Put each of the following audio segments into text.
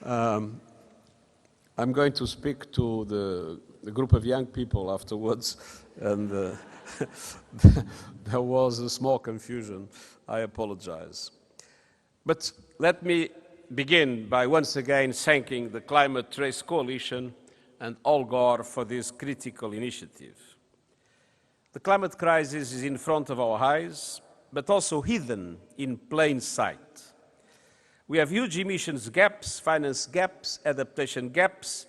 Um, I'm going to speak to the group of young people afterwards, and there was a small confusion. I apologize. But let me begin by once again thanking the Climate Trace Coalition and Al Gore for this critical initiative. The climate crisis is in front of our eyes, but also hidden in plain sight. We have huge emissions gaps, finance gaps, adaptation gaps,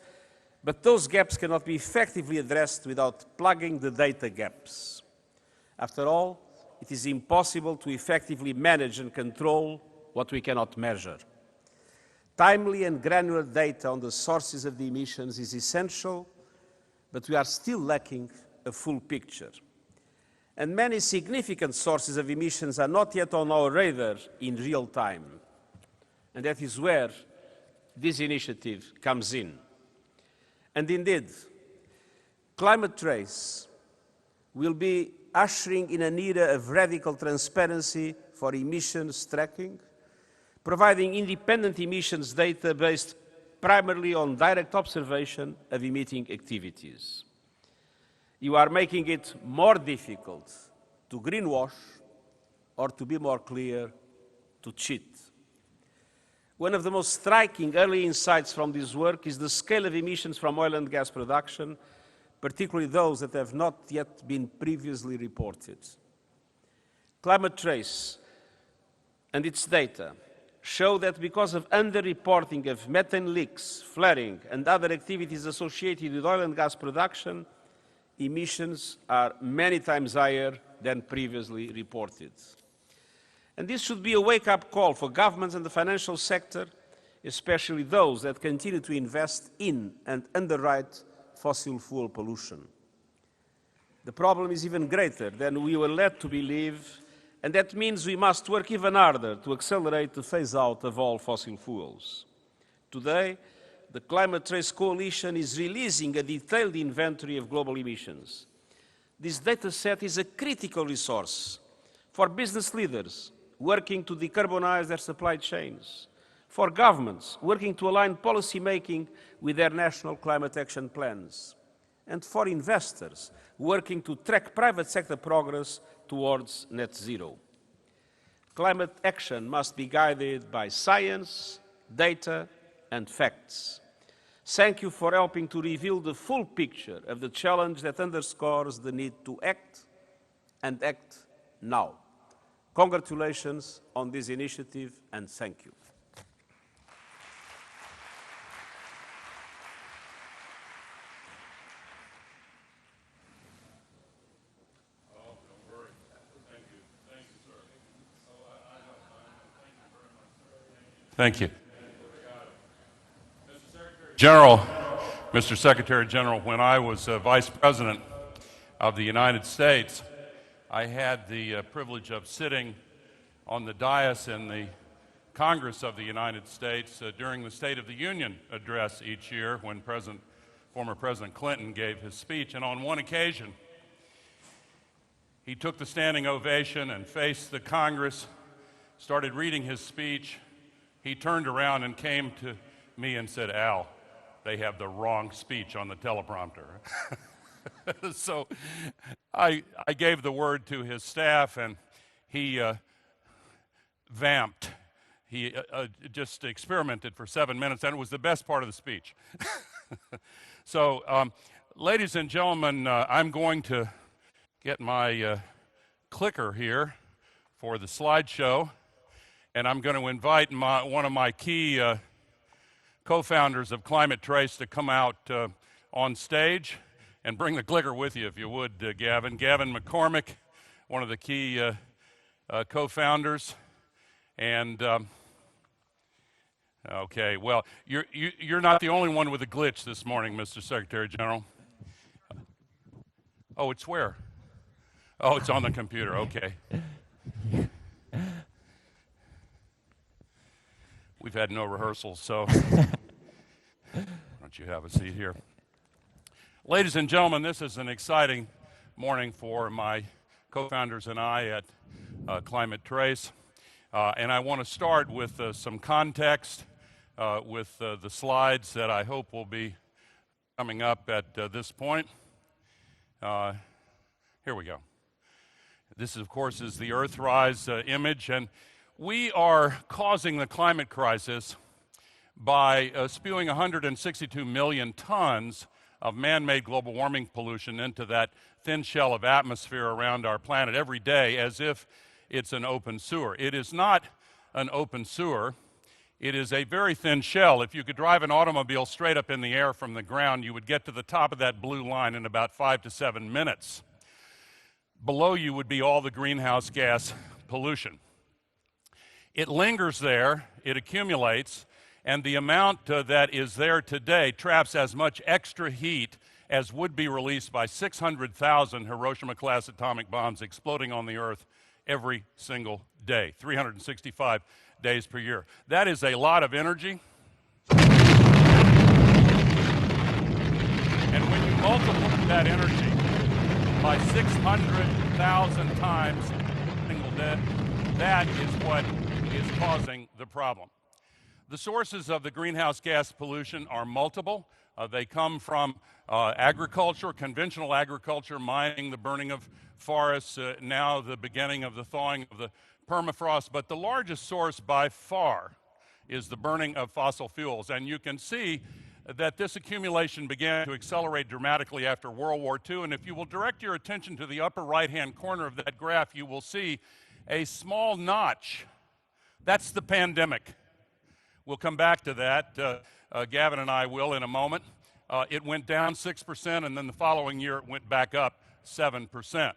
but those gaps cannot be effectively addressed without plugging the data gaps. After all, it is impossible to effectively manage and control what we cannot measure. Timely and granular data on the sources of the emissions is essential, but we are still lacking a full picture. And many significant sources of emissions are not yet on our radar in real time. And that is where this initiative comes in. And indeed, Climate Trace will be ushering in an era of radical transparency for emissions tracking, providing independent emissions data based primarily on direct observation of emitting activities. You are making it more difficult to greenwash, or to be more clear, to cheat. One of the most striking early insights from this work is the scale of emissions from oil and gas production, particularly those that have not yet been previously reported. Climate Trace and its data show that because of underreporting of methane leaks, flaring, and other activities associated with oil and gas production, emissions are many times higher than previously reported. And this should be a wake-up call for governments and the financial sector, especially those that continue to invest in and underwrite fossil fuel pollution. The problem is even greater than we were led to believe, and that means we must work even harder to accelerate the phase-out of all fossil fuels. Today, the Climate Trace Coalition is releasing a detailed inventory of global emissions. This data set is a critical resource for business leaders working to decarbonize their supply chains, for governments working to align policy making with their national climate action plans, and for investors working to track private sector progress towards net zero. Climate action must be guided by science, data, and facts. Thank you for helping to reveal the full picture of the challenge that underscores the need to act, and act now. Congratulations on this initiative, and thank you. Thank you. General, Mr. Secretary General, when I was Vice President of the United States, I had the privilege of sitting on the dais in the Congress of the United States during the State of the Union address each year when former President Clinton gave his speech. And on one occasion, he took the standing ovation and faced the Congress, started reading his speech. He turned around and came to me and said, "Al, they have the wrong speech on the teleprompter." So I gave the word to his staff, and he vamped. He just experimented for 7 minutes, and it was the best part of the speech. So, ladies and gentlemen, I'm going to get my clicker here for the slideshow, and I'm going to invite one of my key co-founders of Climate Trace to come out on stage. And bring the clicker with you, if you would, Gavin. Gavin McCormick, one of the key co-founders. And, okay, well, you're not the only one with a glitch this morning, Mr. Secretary General. Oh, it's where? Oh, it's on the computer, okay. We've had no rehearsals, so why don't you have a seat here? Ladies and gentlemen, this is an exciting morning for my co-founders and I at Climate Trace. And I want to start with some context with the slides that I hope will be coming up at this point. Here we go. This, of course, is the Earthrise image, and we are causing the climate crisis by spewing 162 million tons of man-made global warming pollution into that thin shell of atmosphere around our planet every day as if it's an open sewer. It is not an open sewer. It is a very thin shell. If you could drive an automobile straight up in the air from the ground, you would get to the top of that blue line in about 5 to 7 minutes. Below you would be all the greenhouse gas pollution. It lingers there, it accumulates, and the amount that is there today traps as much extra heat as would be released by 600,000 Hiroshima-class atomic bombs exploding on the Earth every single day, 365 days per year. That is a lot of energy. And when you multiply that energy by 600,000 times a single day, that is what is causing the problem. The sources of the greenhouse gas pollution are multiple. They come from agriculture, conventional agriculture, mining, the burning of forests, now the beginning of the thawing of the permafrost. But the largest source by far is the burning of fossil fuels. And you can see that this accumulation began to accelerate dramatically after World War II. And if you will direct your attention to the upper right-hand corner of that graph, you will see a small notch. That's the pandemic. We'll come back to that. Gavin and I will in a moment. It went down 6%, and then the following year it went back up 7%.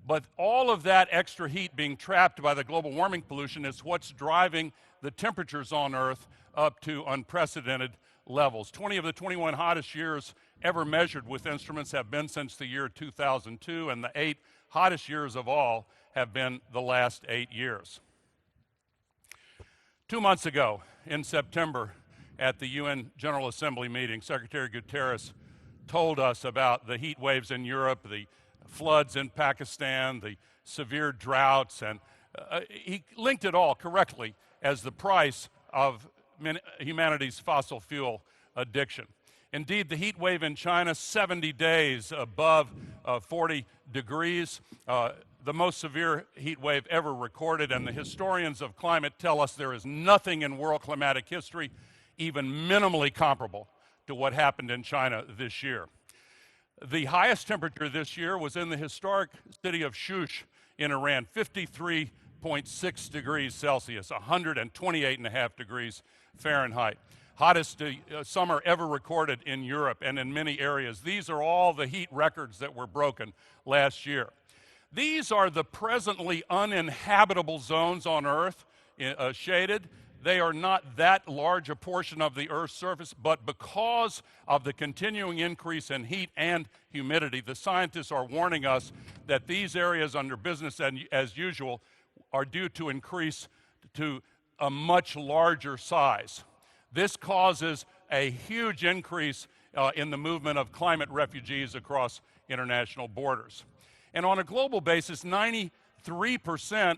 But all of that extra heat being trapped by the global warming pollution is what's driving the temperatures on Earth up to unprecedented levels. 20 of the 21 hottest years ever measured with instruments have been since the year 2002, and the 8 hottest years of all have been the last 8 years. 2 months ago, in September, at the UN General Assembly meeting, Secretary Guterres told us about the heat waves in Europe, the floods in Pakistan, the severe droughts, and he linked it all correctly as the price of humanity's fossil fuel addiction. Indeed, the heat wave in China, 70 days above 40 degrees, the most severe heat wave ever recorded, and the historians of climate tell us there is nothing in world climatic history even minimally comparable to what happened in China this year. The highest temperature this year was in the historic city of Shush in Iran, 53.6 degrees Celsius, 128.5 degrees Fahrenheit. Hottest summer ever recorded in Europe and in many areas. These are all the heat records that were broken last year. These are the presently uninhabitable zones on Earth, shaded. They are not that large a portion of the Earth's surface, but because of the continuing increase in heat and humidity, the scientists are warning us that these areas under business as usual are due to increase to a much larger size. This causes a huge increase in the movement of climate refugees across international borders. And on a global basis, 93%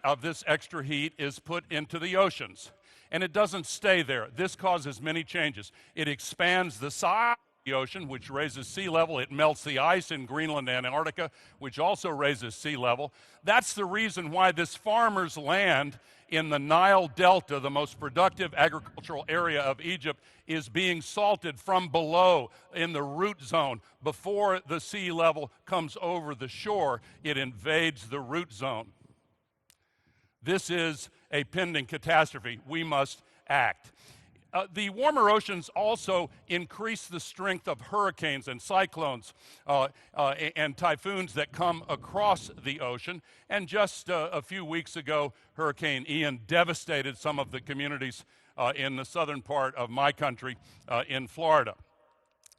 of this extra heat is put into the oceans. And it doesn't stay there. This causes many changes. It expands the size of the ocean, which raises sea level. It melts the ice in Greenland and Antarctica, which also raises sea level. That's the reason why this farmer's land in the Nile Delta, the most productive agricultural area of Egypt, is being salted from below in the root zone. Before the sea level comes over the shore, it invades the root zone. This is a pending catastrophe. We must act. The warmer oceans also increase the strength of hurricanes and cyclones and typhoons that come across the ocean. And just a few weeks ago, Hurricane Ian devastated some of the communities in the southern part of my country in Florida.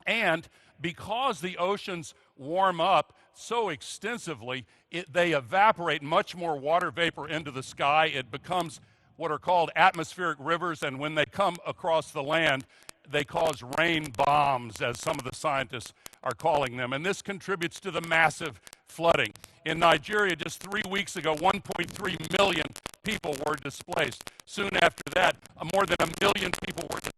And because the oceans warm up so extensively, they evaporate much more water vapor into the sky. It becomes what are called atmospheric rivers, and when they come across the land, they cause rain bombs, as some of the scientists are calling them. And this contributes to the massive flooding. In Nigeria, just 3 weeks ago, 1.3 million people were displaced. Soon after that, more than 1 million people were displaced.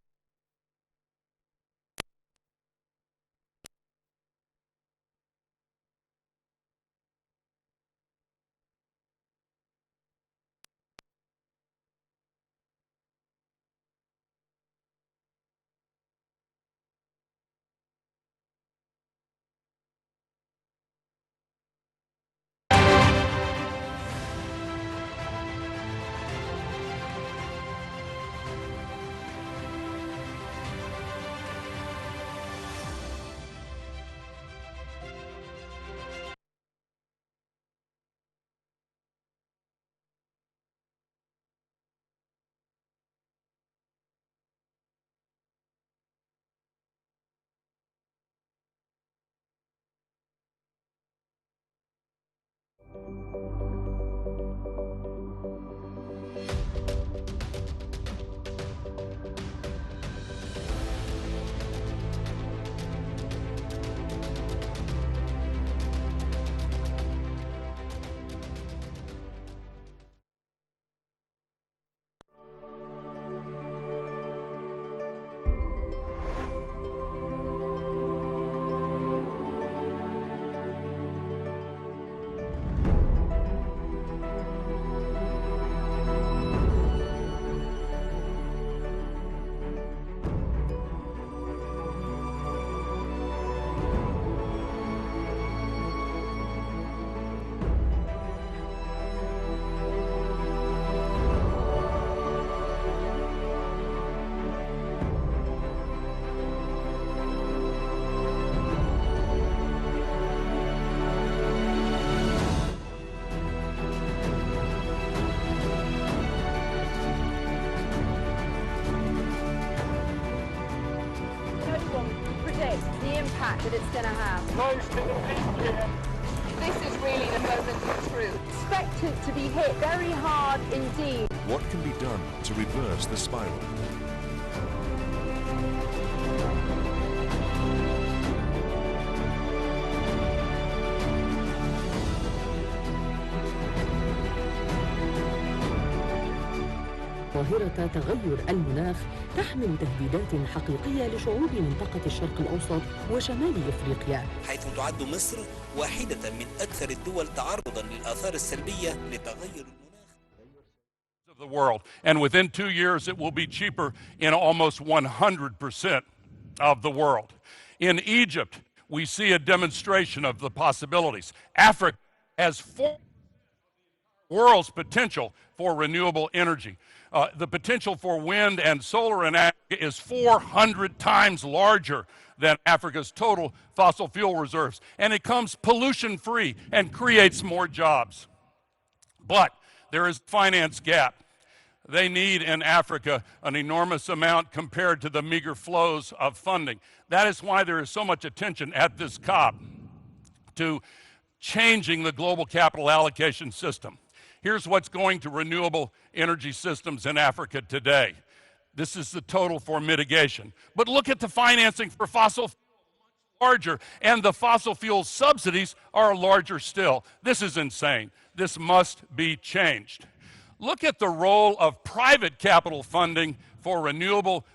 The impact that it's going to have. This is really the moment of truth. Expect it to be hit very hard indeed. What can be done to reverse the spiral? ظاهرة تغير المناخ تحمل تهديدات حقيقية لشعوب منطقة الشرق الأوسط وشمال إفريقيا، حيث تعد مصر واحدة من أكثر الدول تعرضاً للآثار السلبية لتغير المناخ of the world. And within 2 years, it will be cheaper in almost 100% of the world. In Egypt, we see a demonstration of the possibilities. Africa has 4 world's potential for renewable energy. The potential for wind and solar in Africa is 400 times larger than Africa's total fossil fuel reserves. And it comes pollution-free and creates more jobs. But there is a finance gap. They need in Africa an enormous amount compared to the meager flows of funding. That is why there is so much attention at this COP to changing the global capital allocation system. Here's what's going to renewable energy systems in Africa today. This is the total for mitigation. But look at the financing for fossil fuels, much larger, and the fossil fuel subsidies are larger still. This is insane. This must be changed. Look at the role of private capital funding for renewable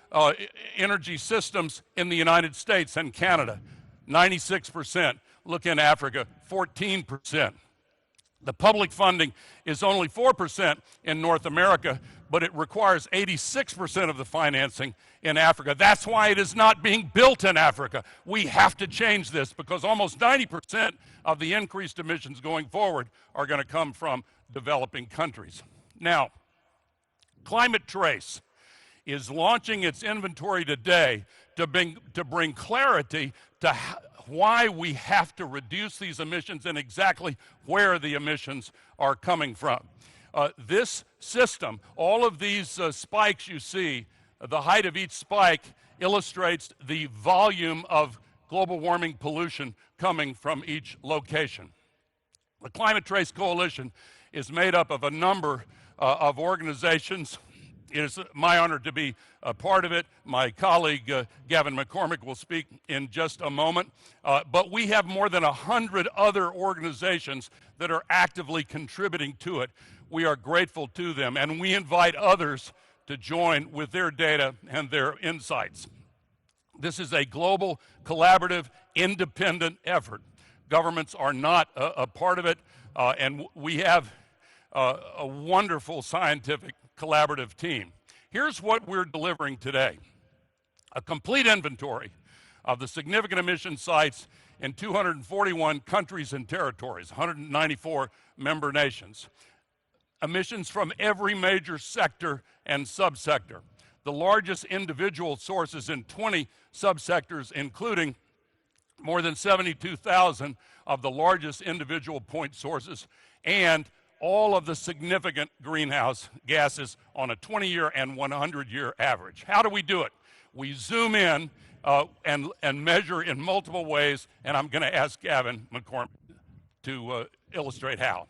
energy systems in the United States and Canada. 96%. Look in Africa, 14%. The public funding is only 4% in North America, but it requires 86% of the financing in Africa. That's why it is not being built in Africa. We have to change this because almost 90% of the increased emissions going forward are going to come from developing countries. Now, Climate Trace is launching its inventory today to bring clarity to why we have to reduce these emissions and exactly where the emissions are coming from. This system, all of these spikes you see, the height of each spike illustrates the volume of global warming pollution coming from each location. The Climate Trace Coalition is made up of a number of organizations. It is my honor to be a part of it. My colleague Gavin McCormick will speak in just a moment. But we have more than 100 other organizations that are actively contributing to it. We are grateful to them, and we invite others to join with their data and their insights. This is a global, collaborative, independent effort. Governments are not a part of it, and we have a wonderful scientific collaborative team. Here's what we're delivering today: a complete inventory of the significant emission sites in 241 countries and territories, 194 member nations. Emissions from every major sector and subsector. The largest individual sources in 20 subsectors, including more than 72,000 of the largest individual point sources, and all of the significant greenhouse gases on a 20-year and 100-year average. How do we do it? We zoom in and measure in multiple ways, and I'm going to ask Gavin McCormick to illustrate how.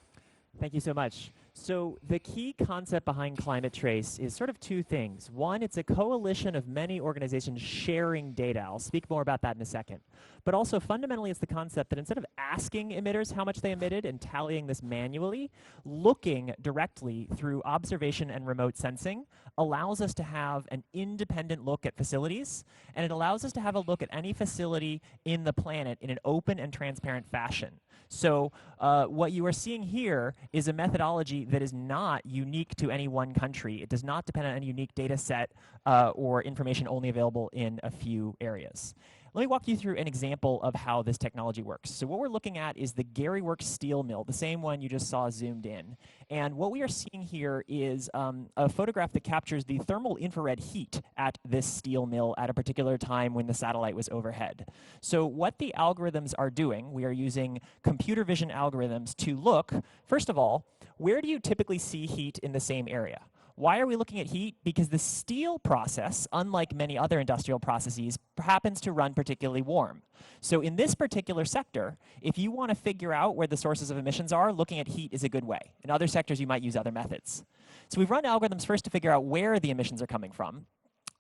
Thank you so much. So the key concept behind Climate Trace is sort of two things. One, it's a coalition of many organizations sharing data. I'll speak more about that in a second. But also fundamentally it's the concept that instead of asking emitters how much they emitted and tallying this manually, looking directly through observation and remote sensing allows us to have an independent look at facilities, and it allows us to have a look at any facility in the planet in an open and transparent fashion. So what you are seeing here is a methodology that is not unique to any one country. It does not depend on any unique data set or information only available in a few areas. Let me walk you through an example of how this technology works. So what we're looking at is the Gary Works steel mill, the same one you just saw zoomed in. And what we are seeing here is a photograph that captures the thermal infrared heat at this steel mill at a particular time when the satellite was overhead. So what the algorithms are doing, we are using computer vision algorithms to look, first of all, where do you typically see heat in the same area? Why are we looking at heat? Because the steel process, unlike many other industrial processes, happens to run particularly warm. So in this particular sector, if you want to figure out where the sources of emissions are, looking at heat is a good way. In other sectors, you might use other methods. So we've run algorithms first to figure out where the emissions are coming from.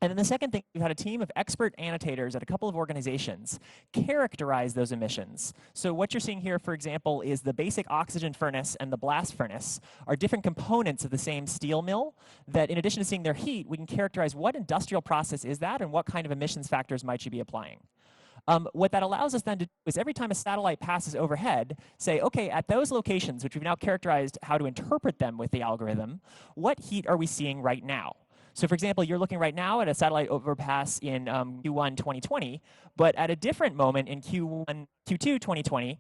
And then the second thing, we've had a team of expert annotators at a couple of organizations characterize those emissions. So what you're seeing here, for example, is the basic oxygen furnace and the blast furnace are different components of the same steel mill that, in addition to seeing their heat, we can characterize what industrial process is that and what kind of emissions factors might you be applying. What that allows us then to do is every time a satellite passes overhead, say, okay, at those locations, which we've now characterized how to interpret them with the algorithm, what heat are we seeing right now? So for example, you're looking right now at a satellite overpass in Q1 2020, but at a different moment in Q2 2020,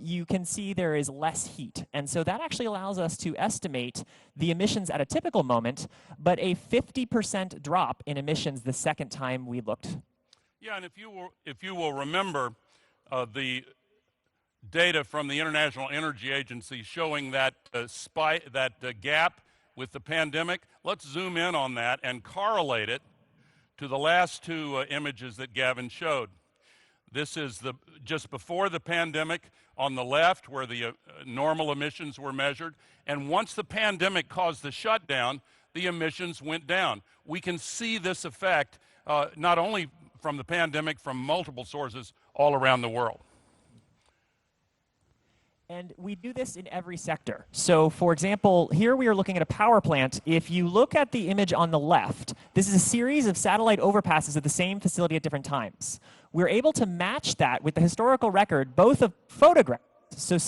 you can see there is less heat. And so that actually allows us to estimate the emissions at a typical moment, but a 50% drop in emissions the second time we looked. Yeah, and if you will remember the data from the International Energy Agency showing that gap with the pandemic, let's zoom in on that and correlate it to the last two images that Gavin showed. This is just before the pandemic on the left, where the normal emissions were measured, and once the pandemic caused the shutdown, the emissions went down. We can see this effect not only from the pandemic, from multiple sources all around the world. And we do this in every sector. So for example, here we are looking at a power plant. If you look at the image on the left, this is a series of satellite overpasses at the same facility at different times. We're able to match that with the historical record, both of photographs. So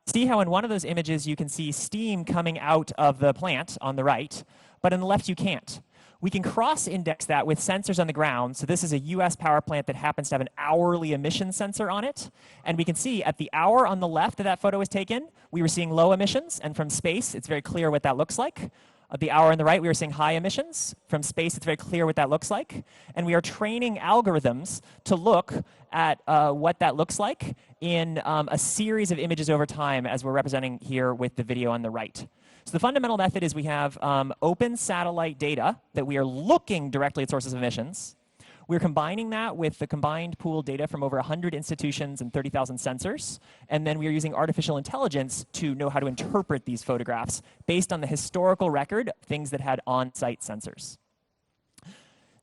see how in one of those images you can see steam coming out of the plant on the right, but on the left you can't. We can cross-index that with sensors on the ground. So this is a US power plant that happens to have an hourly emission sensor on it. And we can see at the hour on the left that photo was taken, we were seeing low emissions. And from space, it's very clear what that looks like. At the hour on the right, we were seeing high emissions. From space, it's very clear what that looks like. And we are training algorithms to look at what that looks like in a series of images over time, as we're representing here with the video on the right. So the fundamental method is we have open satellite data that we are looking directly at sources of emissions. We're combining that with the combined pool data from over 100 institutions and 30,000 sensors. And then we are using artificial intelligence to know how to interpret these photographs based on the historical record of things that had on-site sensors.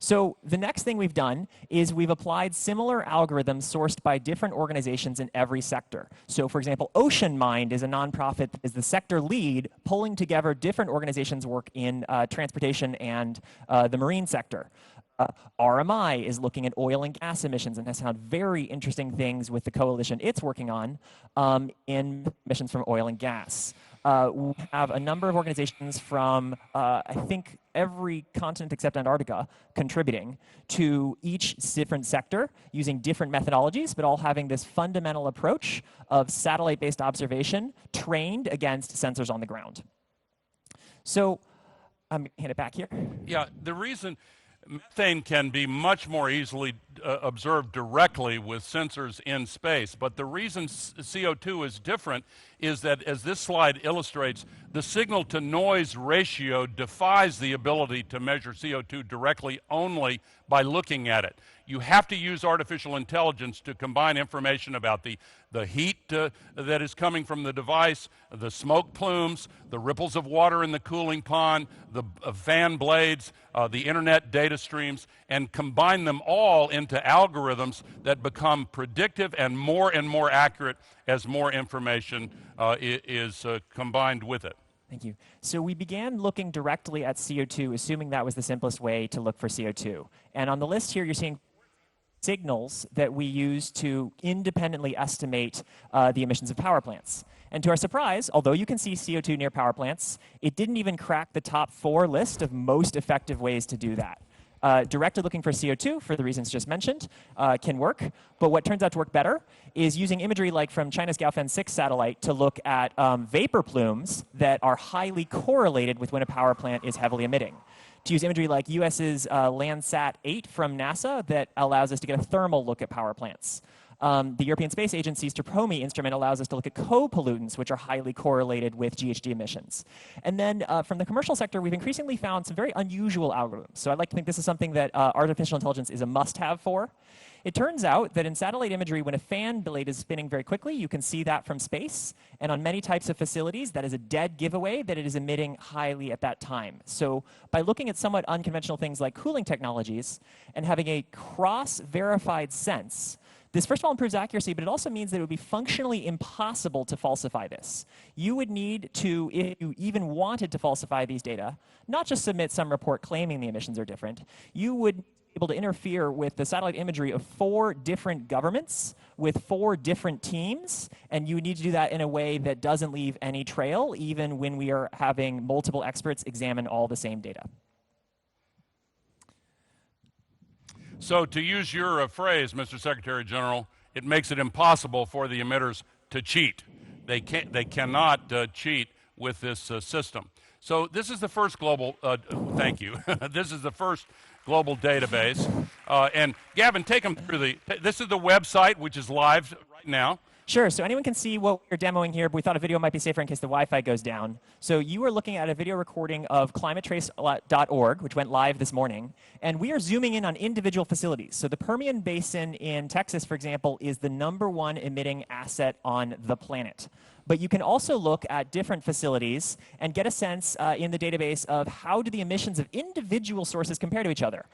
So the next thing we've done is we've applied similar algorithms sourced by different organizations in every sector. So for example, Ocean Mind is a nonprofit that is the sector lead, pulling together different organizations work in transportation and the marine sector. RMI is looking at oil and gas emissions and has found very interesting things with the coalition it's working on in emissions from oil and gas. We have a number of organizations from, I think, every continent except Antarctica contributing to each different sector using different methodologies, but all having this fundamental approach of satellite-based observation trained against sensors on the ground. So I'm going to hand it back here. Yeah, the reason methane can be much more easily observed directly with sensors in space, but the reason CO2 is different is that, as this slide illustrates, the signal-to-noise ratio defies the ability to measure CO2 directly only by looking at it. You have to use artificial intelligence to combine information about the heat that is coming from the device, the smoke plumes, the ripples of water in the cooling pond, the fan blades, the internet data streams, and combine them all into algorithms that become predictive and more accurate as more information is combined with it. Thank you. So we began looking directly at CO2, assuming that was the simplest way to look for CO2. And on the list here, you're seeing signals that we use to independently estimate the emissions of power plants. And to our surprise, although you can see CO2 near power plants, it didn't even crack the top 4 list of most effective ways to do that. Directly looking for CO2, for the reasons just mentioned, can work. But what turns out to work better is using imagery like from China's Gaofen 6 satellite to look at vapor plumes that are highly correlated with when a power plant is heavily emitting. To use imagery like US's Landsat 8 from NASA that allows us to get a thermal look at power plants. The European Space Agency's TRPOMI instrument allows us to look at co-pollutants, which are highly correlated with GHG emissions. And then from the commercial sector, we've increasingly found some very unusual algorithms. So I'd like to think this is something that artificial intelligence is a must-have for. It turns out that in satellite imagery, when a fan blade is spinning very quickly, you can see that from space. And on many types of facilities, that is a dead giveaway that it is emitting highly at that time. So by looking at somewhat unconventional things like cooling technologies and having a cross-verified sense, this, first of all, improves accuracy, but it also means that it would be functionally impossible to falsify this. You would need to, if you even wanted to falsify these data, not just submit some report claiming the emissions are different, you would be able to interfere with the satellite imagery of 4 different governments with 4 different teams, and you would need to do that in a way that doesn't leave any trail, even when we are having multiple experts examine all the same data. So to use your phrase, Mr. Secretary General, it makes it impossible for the emitters to cheat. They cannot cheat with this system. So this is the first global, thank you, this is the first global database. And Gavin, take them through this is the website, which is live right now. Sure, so anyone can see what we're demoing here, but we thought a video might be safer in case the Wi-Fi goes down. So you are looking at a video recording of climatetrace.org, which went live this morning, and we are zooming in on individual facilities. So the Permian Basin in Texas, for example, is the #1 emitting asset on the planet. But you can also look at different facilities and get a sense in the database of how do the emissions of individual sources compare to each other.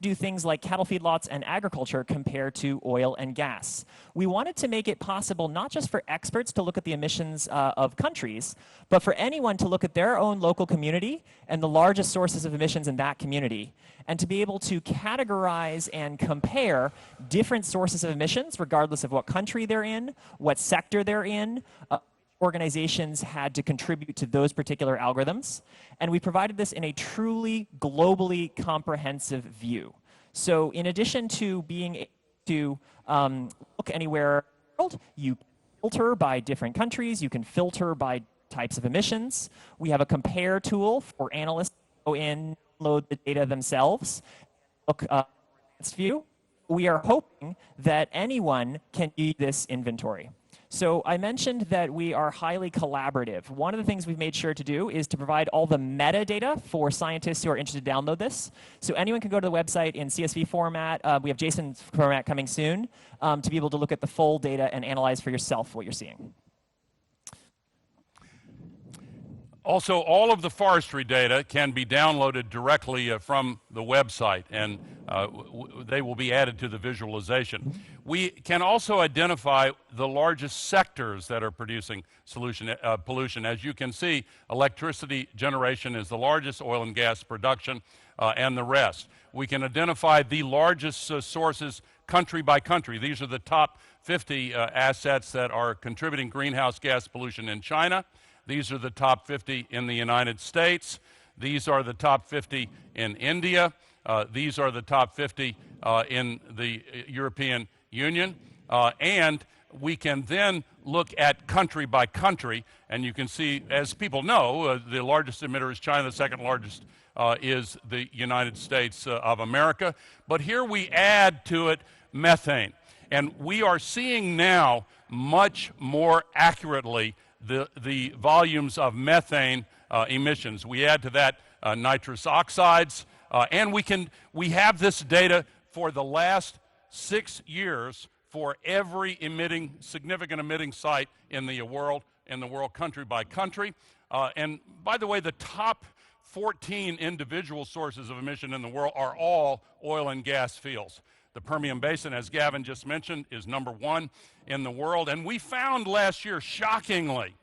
Do things like cattle feedlots and agriculture compare to oil and gas? We wanted to make it possible not just for experts to look at the emissions of countries, but for anyone to look at their own local community and the largest sources of emissions in that community, and to be able to categorize and compare different sources of emissions regardless of what country they're in, what sector they're in, organizations had to contribute to those particular algorithms. And we provided this in a truly globally comprehensive view. So in addition to being able to look anywhere in the world, you filter by different countries, you can filter by types of emissions. We have a compare tool for analysts to go in, load the data themselves, look advanced view. We are hoping that anyone can use this inventory. So I mentioned that we are highly collaborative. One of the things we've made sure to do is to provide all the metadata for scientists who are interested to download this. So anyone can go to the website in CSV format. We have JSON format coming soon to be able to look at the full data and analyze for yourself what you're seeing. Also, all of the forestry data can be downloaded directly from the website, and they will be added to the visualization. We can also identify the largest sectors that are producing pollution. As you can see, electricity generation is the largest, oil and gas production, and the rest. We can identify the largest sources country by country. These are the top 50 assets that are contributing greenhouse gas pollution in China. These are the top 50 in the United States. These are the top 50 in India. These are the top 50 in the European Union. And we can then look at country by country, and you can see, as people know, the largest emitter is China, the second largest is the United States of America. But here we add to it methane. And we are seeing now much more accurately the volumes of methane emissions. We add to that nitrous oxides, and we have this data for the last 6 years for every significant emitting site in the world country by country. And by the way, the top 14 individual sources of emission in the world are all oil and gas fields. The Permian Basin, as Gavin just mentioned, is #1 in the world. And we found last year, shockingly,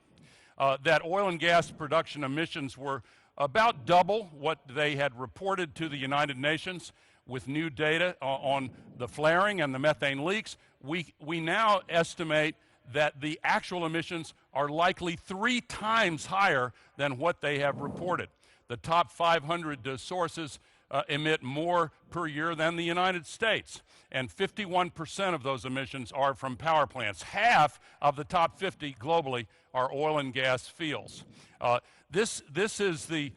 that oil and gas production emissions were about double what they had reported to the United Nations. With new data on the flaring and the methane leaks, we now estimate that the actual emissions are likely 3 times higher than what they have reported. The top 500 sources emit more per year than the United States, and 51% of those emissions are from power plants. Half of the top 50 globally are oil and gas fields. This is the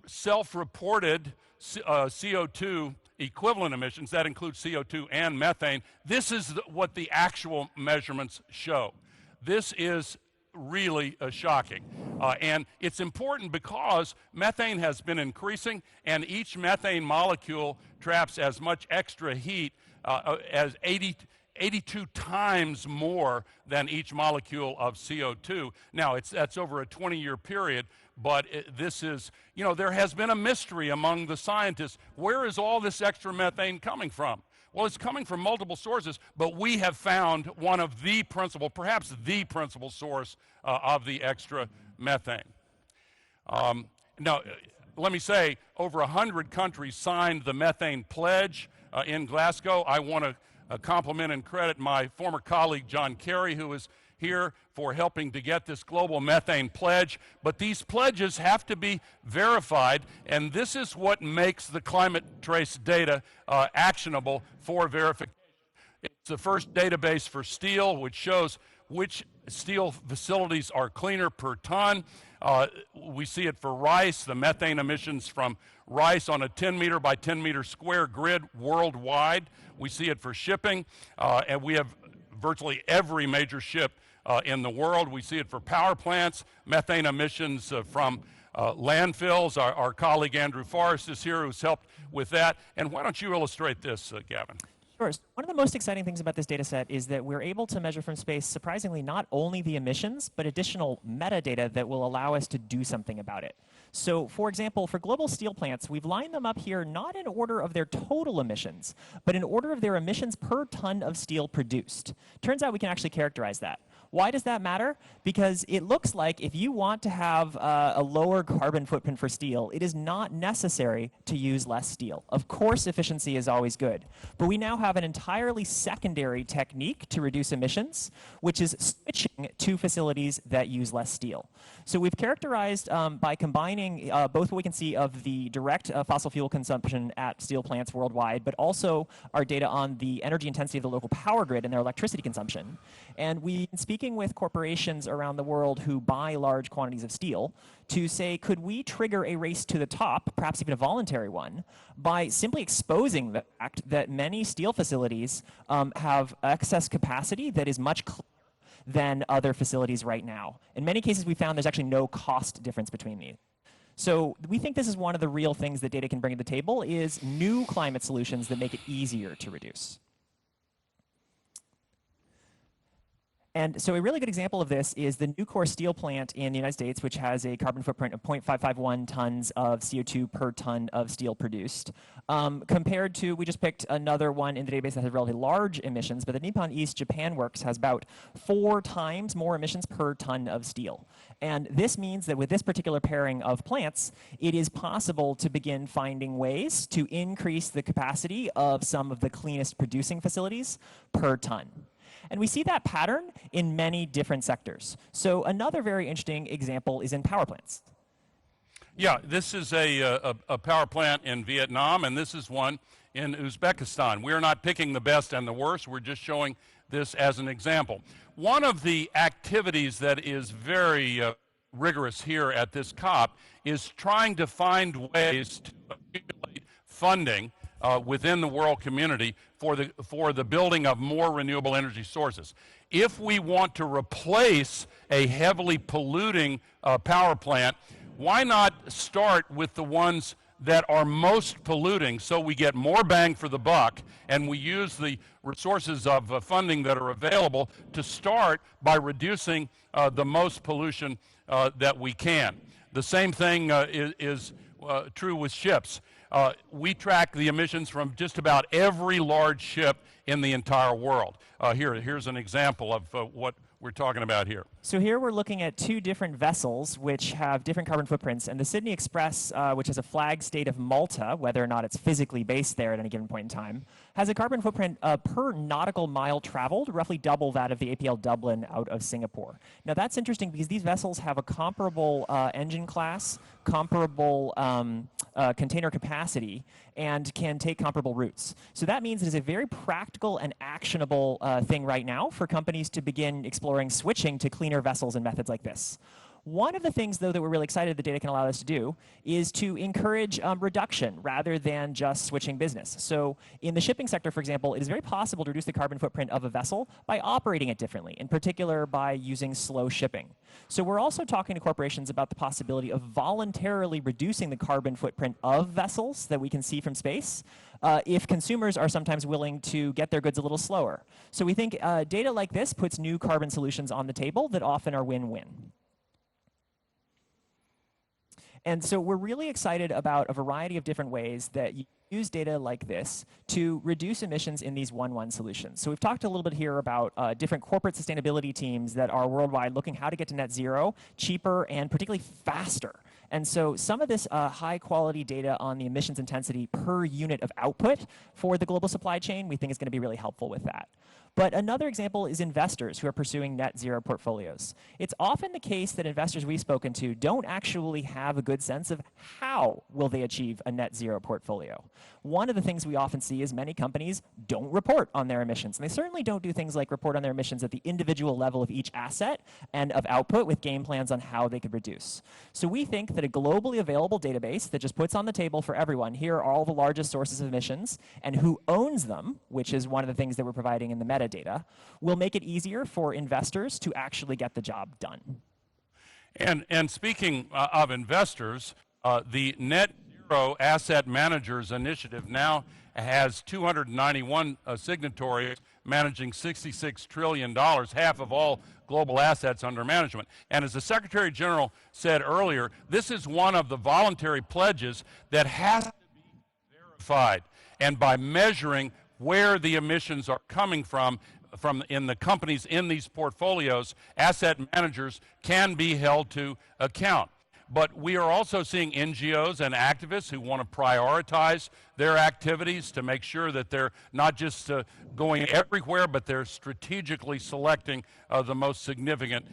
self-reported CO2 equivalent emissions. That includes CO2 and methane. This is what the actual measurements show. This is really shocking. And it's important because methane has been increasing, and each methane molecule traps as much extra heat as 82 times more than each molecule of CO2. Now, that's over a 20-year period, but this is, there has been a mystery among the scientists. Where is all this extra methane coming from? Well, it's coming from multiple sources, but we have found one of the principal, perhaps the principal source of the extra methane. Now, let me say, over 100 countries signed the methane pledge in Glasgow. I want to compliment and credit my former colleague, John Kerry, who is here for helping to get this global methane pledge. But these pledges have to be verified, and this is what makes the climate trace data actionable for verification. It's the first database for steel, which shows which steel facilities are cleaner per ton. We see it for rice, the methane emissions from rice on a 10-meter by 10-meter square grid worldwide. We see it for shipping, and we have virtually every major ship in the world. We see it for power plants, methane emissions from landfills. Our colleague Andrew Forrest is here, who's helped with that. And why don't you illustrate this, Gavin? Sure. One of the most exciting things about this data set is that we're able to measure from space, surprisingly, not only the emissions, but additional metadata that will allow us to do something about it. So, for example, for global steel plants, we've lined them up here not in order of their total emissions, but in order of their emissions per ton of steel produced. Turns out we can actually characterize that. Why does that matter? Because it looks like if you want to have a lower carbon footprint for steel, it is not necessary to use less steel. Of course, efficiency is always good, but we now have an entirely secondary technique to reduce emissions, which is switching to facilities that use less steel. So we've characterized by combining both what we can see of the direct fossil fuel consumption at steel plants worldwide, but also our data on the energy intensity of the local power grid and their electricity consumption. And we speaking with corporations around the world who buy large quantities of steel to say, could we trigger a race to the top, perhaps even a voluntary one, by simply exposing the fact that many steel facilities have excess capacity that is much cleaner than other facilities right now. In many cases, we found there's actually no cost difference between these. So we think this is one of the real things that data can bring to the table, is new climate solutions that make it easier to reduce. And so a really good example of this is the Nucor steel plant in the United States, which has a carbon footprint of 0.551 tons of CO2 per ton of steel produced. Compared to, we just picked another one in the database that has relatively large emissions, but the Nippon East Japan Works has about 4 times more emissions per ton of steel. And this means that with this particular pairing of plants, it is possible to begin finding ways to increase the capacity of some of the cleanest producing facilities per ton. And we see that pattern in many different sectors. So another very interesting example is in power plants. Yeah, this is a power plant in Vietnam, and this is one in Uzbekistan. We're not picking the best and the worst. We're just showing this as an example. One of the activities that is very rigorous here at this COP is trying to find ways to accumulate funding within the world community for the building of more renewable energy sources. If we want to replace a heavily polluting power plant, why not start with the ones that are most polluting so we get more bang for the buck and we use the resources of funding that are available to start by reducing the most pollution that we can. The same thing is true with ships. We track the emissions from just about every large ship in the entire world. Here's an example of what we're talking about here. So here we're looking at 2 different vessels which have different carbon footprints. And the Sydney Express, which is a flag state of Malta, whether or not it's physically based there at any given point in time, has a carbon footprint per nautical mile traveled, roughly double that of the APL Dublin out of Singapore. Now that's interesting because these vessels have a comparable engine class, comparable container capacity, and can take comparable routes. So that means it is a very practical and actionable thing right now for companies to begin exploring switching to cleaner vessels and methods like this. One of the things, though, that we're really excited the data can allow us to do is to encourage reduction rather than just switching business. So in the shipping sector, for example, it is very possible to reduce the carbon footprint of a vessel by operating it differently, in particular by using slow shipping. So we're also talking to corporations about the possibility of voluntarily reducing the carbon footprint of vessels that we can see from space if consumers are sometimes willing to get their goods a little slower. So we think data like this puts new carbon solutions on the table that often are win-win. And so we're really excited about a variety of different ways that you use data like this to reduce emissions in these 1-1 solutions. So we've talked a little bit here about different corporate sustainability teams that are worldwide looking how to get to net zero cheaper and particularly faster. And so some of this high quality data on the emissions intensity per unit of output for the global supply chain we think is going to be really helpful with that. But another example is investors who are pursuing net zero portfolios. It's often the case that investors we've spoken to don't actually have a good sense of how will they achieve a net zero portfolio. One of the things we often see is many companies don't report on their emissions. And they certainly don't do things like report on their emissions at the individual level of each asset and of output with game plans on how they could reduce. So we think that a globally available database that just puts on the table for everyone, here are all the largest sources of emissions and who owns them, which is one of the things that we're providing in the metadata, will make it easier for investors to actually get the job done. And speaking of investors, the Net Zero Asset Managers Initiative now has 291 signatories managing $66 trillion, half of all global assets under management. And as the Secretary General said earlier, this is one of the voluntary pledges that has to be verified. And by measuring where the emissions are coming from in the companies in these portfolios, asset managers can be held to account. But we are also seeing NGOs and activists who want to prioritize their activities to make sure that they're not just going everywhere, but they're strategically selecting the most significant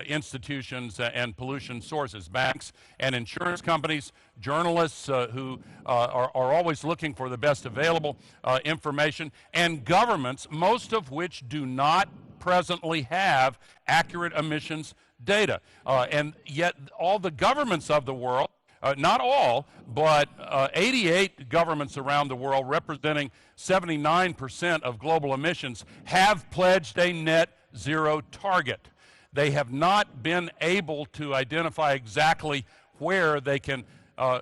institutions and pollution sources. Banks and insurance companies, journalists who are always looking for the best available information, and governments, most of which do not presently have accurate emissions data. And yet all the governments of the world, not all, but 88 governments around the world representing 79% of global emissions have pledged a net zero target. They have not been able to identify exactly where they can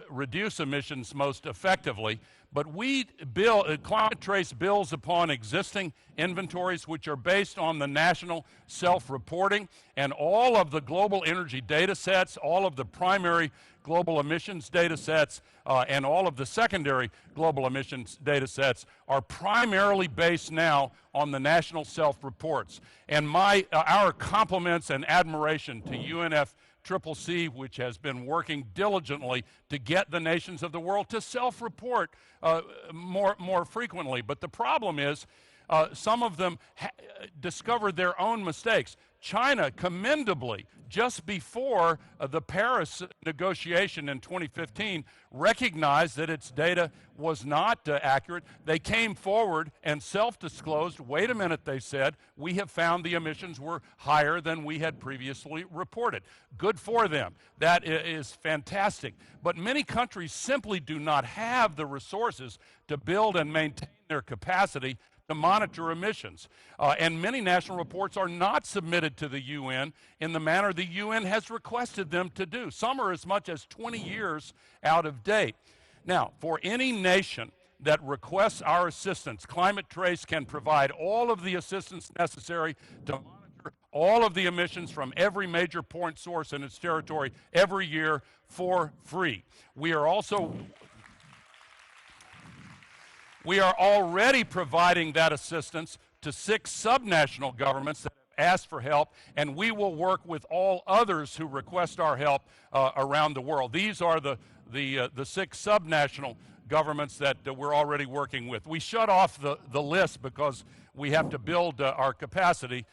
reduce emissions most effectively. But we build, Climate Trace builds upon existing inventories which are based on the national self-reporting and all of the global energy data sets, all of the primary global emissions data sets, and all of the secondary global emissions data sets are primarily based now on the national self-reports. And our compliments and admiration to UNFCCC, which has been working diligently to get the nations of the world to self-report more frequently. But the problem is some of them discovered their own mistakes. China, commendably, just before the Paris negotiation in 2015, recognized that its data was not accurate. They came forward and self-disclosed. Wait a minute, they said, we have found the emissions were higher than we had previously reported. Good for them. That is fantastic. But many countries simply do not have the resources to build and maintain their capacity to monitor emissions. And many national reports are not submitted to the UN in the manner the UN has requested them to do. Some are as much as 20 years out of date. Now, for any nation that requests our assistance, Climate Trace can provide all of the assistance necessary to monitor all of the emissions from every major point source in its territory every year for free. We are already providing that assistance to 6 subnational governments that have asked for help, and we will work with all others who request our help around the world. These are the 6 subnational governments that we're already working with. We shut off the list because we have to build our capacity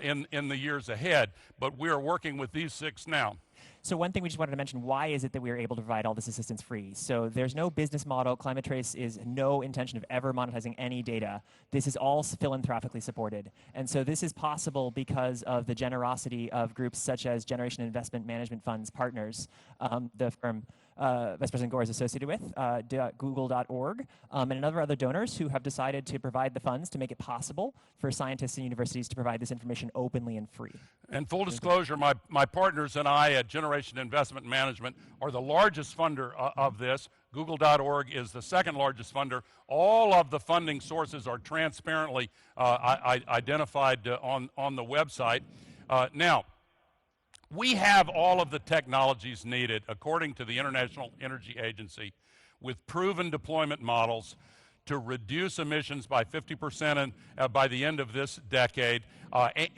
in the years ahead, but we are working with these 6 now. So one thing we just wanted to mention, why is it that we are able to provide all this assistance free? So there's no business model. Climate Trace is no intention of ever monetizing any data. This is all philanthropically supported. And so this is possible because of the generosity of groups such as Generation Investment Management Funds Partners, the firm Vice President Gore is associated with, Google.org, and other donors who have decided to provide the funds to make it possible for scientists and universities to provide this information openly and free. And full disclosure, my partners and I at Generation Investment Management are the largest funder of this. Google.org is the second largest funder. All of the funding sources are transparently identified on the website. Now, we have all of the technologies needed, according to the International Energy Agency, with proven deployment models to reduce emissions by 50% by the end of this decade,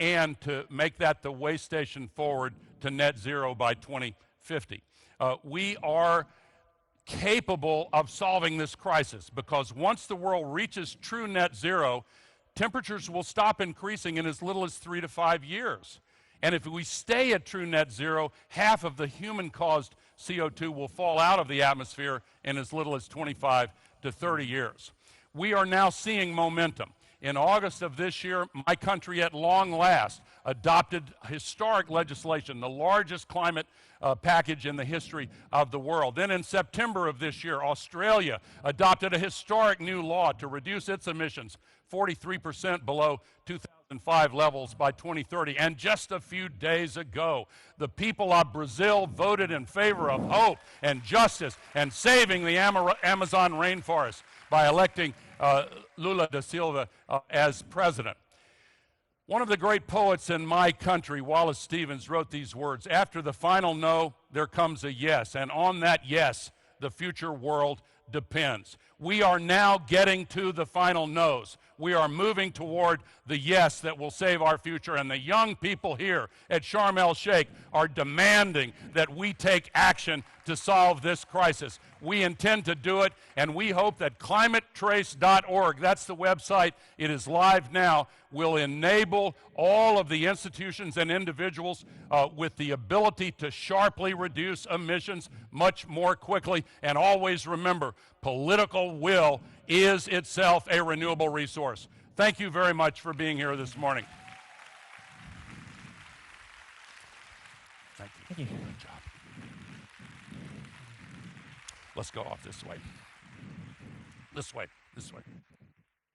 and to make that the way station forward to net zero by 2050. We are capable of solving this crisis because once the world reaches true net zero, temperatures will stop increasing in as little as 3 to 5 years. And if we stay at true net zero, half of the human-caused CO2 will fall out of the atmosphere in as little as 25 to 30 years. We are now seeing momentum. In August of this year, my country at long last adopted historic legislation, the largest climate package in the history of the world. Then in September of this year, Australia adopted a historic new law to reduce its emissions 43% below 2005 levels by 2030. And just a few days ago, the people of Brazil voted in favor of hope and justice and saving the Amazon rainforest by electing Lula da Silva as president. One of the great poets in my country, Wallace Stevens, wrote these words: "After the final no, there comes a yes, and on that yes, the future world depends." We are now getting to the final no's. We are moving toward the yes that will save our future, and the young people here at Sharm el-Sheikh are demanding that we take action to solve this crisis. We intend to do it, and we hope that climatetrace.org, that's the website, it is live now, will enable all of the institutions and individuals with the ability to sharply reduce emissions much more quickly. And always remember, political will is itself a renewable resource. Thank you very much for being here this morning. Thank you. Thank you. Good job. Let's go off this way. This way, this way.